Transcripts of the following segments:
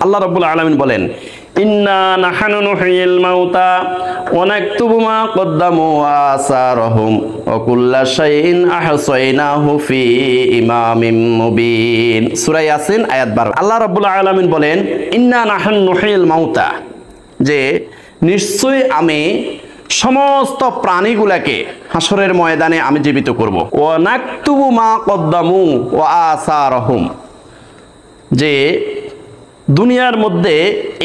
আল্লাহ রাব্বুল আলামিন বলেন, ইন্না নাহনু নুহয়িল মাউতা ওয়া নাকতুবু মা কদ্দামু ওয়া আসারহুম ওয়া কুল্লা শাইইন আহসাইনাহু ফি ইমামিম মুবিন। সূরা ইয়াসিন আয়াত 12। আল্লাহ রাব্বুল আলামিন বলেন, ইন্না নাহনু নুহয়িল মাউতা, যে নিশ্চয়ই আমি সমস্ত প্রাণীগুলাকে হাসরের ময়দানে আমি জীবিত করব। ওয়া নাকতুবু মা কদ্দামু ওয়া আসারহুম, যে দুনিয়ার মধ্যে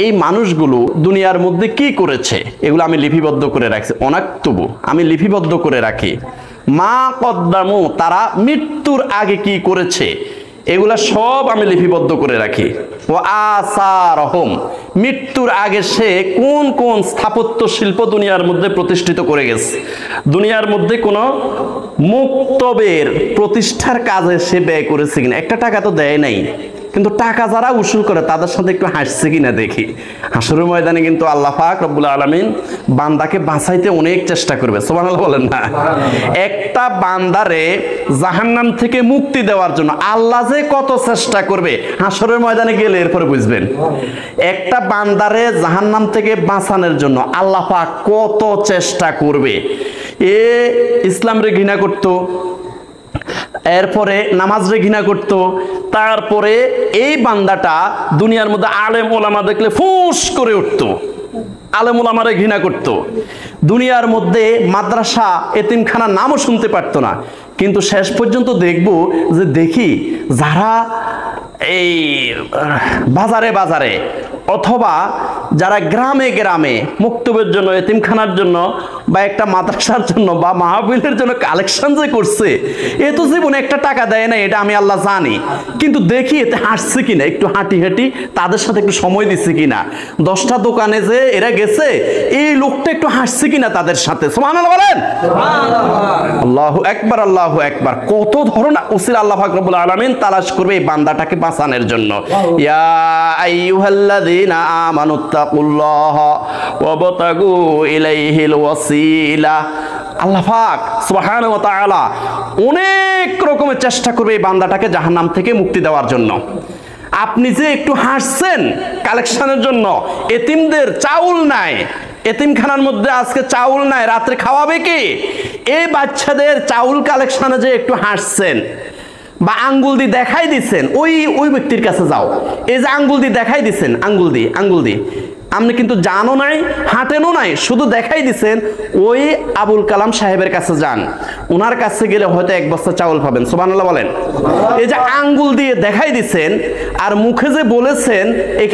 এই মানুষগুলো দুনিয়ার মধ্যে কি করেছে এগুলো আমি লিপিবদ্ধ করে রাখছি। অনাক্তুবু, আমি লিপিবদ্ধ করে রাখি। মা কদ্দামু, তারা মৃত্যুর আগে কি করেছে এগুলা সব আমি লিপিবদ্ধ করে রাখি। ও আসারহুম, মৃত্যুর আগে সে কোন কোন স্থাপত্য শিল্প দুনিয়ার মধ্যে প্রতিষ্ঠিত করে গেছে, দুনিয়ার মধ্যে কোনো মুক্তবের প্রতিষ্ঠার কাজে সে ব্যয় করেছে কিনা। একটা টাকা তো দেয় নাই, কিন্তু টাকা যারা উসুল করে তাদের সাথে একটু হাসছে কিনা দেখি। হাসরের ময়দানে কিন্তু আল্লাহ পাক রব্বুল আলামিন বান্দাকে বাঁচাইতে অনেক চেষ্টা করবে। সুবহানাল্লাহ বলেন না? একটা বান্দারে জাহান্নাম থেকে মুক্তি দেওয়ার জন্য আল্লাহ যে কত চেষ্টা করবে হাসরের ময়দানে গেলে এরপরে বুঝবেন। একটা বান্দারে জাহান্নাম থেকে বাঁচানোর জন্য আল্লাহ পাক কত চেষ্টা করবে। এ ইসলামরে ঘৃণা করতো, এরপরে নামাজরে ঘৃণা করত, তারপরে এই বান্দাটা দুনিয়ার মধ্যে আলেম ওলামা দেখলে ফুস করে উঠত, আলেম ওলামারে ঘৃণা করত, দুনিয়ার মধ্যে মাদ্রাসা এতিমখানার নামও শুনতে পারতো না। কিন্তু শেষ পর্যন্ত দেখব যে দেখি যারা এই বাজারে বাজারে অথবা যারা গ্রামে গ্রামে মুক্তবের জন্য এতিমখানার জন্য বা একটা মাদ্রাসার জন্য বা মাহফিলের জন্য কালেকশন যে করছে, এ তো জীবনে একটা টাকা দেয় না, এটা আমি আল্লাহ জানি। কিন্তু দেখি এতে হাসছে কিনা, একটু হাঁটি হাঁটি তাদের সাথে একটু সময় দিচ্ছে কিনা, 10টা দোকানে যে এরা গেছে এই লোকটা একটু হাসছে কিনা তাদের সাথে। সুবহানাল্লাহ বলেন, আল্লাহু আকবার, আল্লাহু আকবার। কত ধরনের উসিলা আল্লাহ পাক রব্বুল আলামিন তালাশ করবে এই বান্দাটাকে বাঁচানোর জন্য। ইয়া আইয়ুহাল্লাযীনা আমানুত্তাকুল্লাহা ওয়াবতাগু ইলাইহিল ওয়াসিলা। আল্লাহ পাক সুবহানাহু ওয়া তাআলা অনেক রকমের চেষ্টা করবে এই বান্দাটাকে জাহান্নাম থেকে মুক্তি দেওয়ার জন্য। আপনি যে একটু হাসছেন কালেকশনের জন্য, এতিমদের চাউল নাই, এতিমখানার মধ্যে আজকে চাউল নাই, রাত্রে খাওয়াবে কি? এই বাচ্চাদের চাউল কালেকশনে যে একটু হাসছেন বা আঙ্গুল দিয়ে দেখাই দিচ্ছেন, ওই ব্যক্তির কাছে যাও। এই যে আঙ্গুল দিয়ে দেখাই দিচ্ছেন, আঙ্গুল দিয়ে আপনি কিন্তু জানো নাই, হাঁটেনও নাই, শুধু দেখাই দিচ্ছেন, ওই আবুল কালাম সাহেবের কাছে যান, ওনার কাছে গেলে হয়তো 1 বস্তা চাউল পাবেন। সুবহানাল্লাহ বলেন। এই যে আঙ্গুল দিয়ে দেখাই দিচ্ছেন আর মুখে যে বলেছেন, এখানে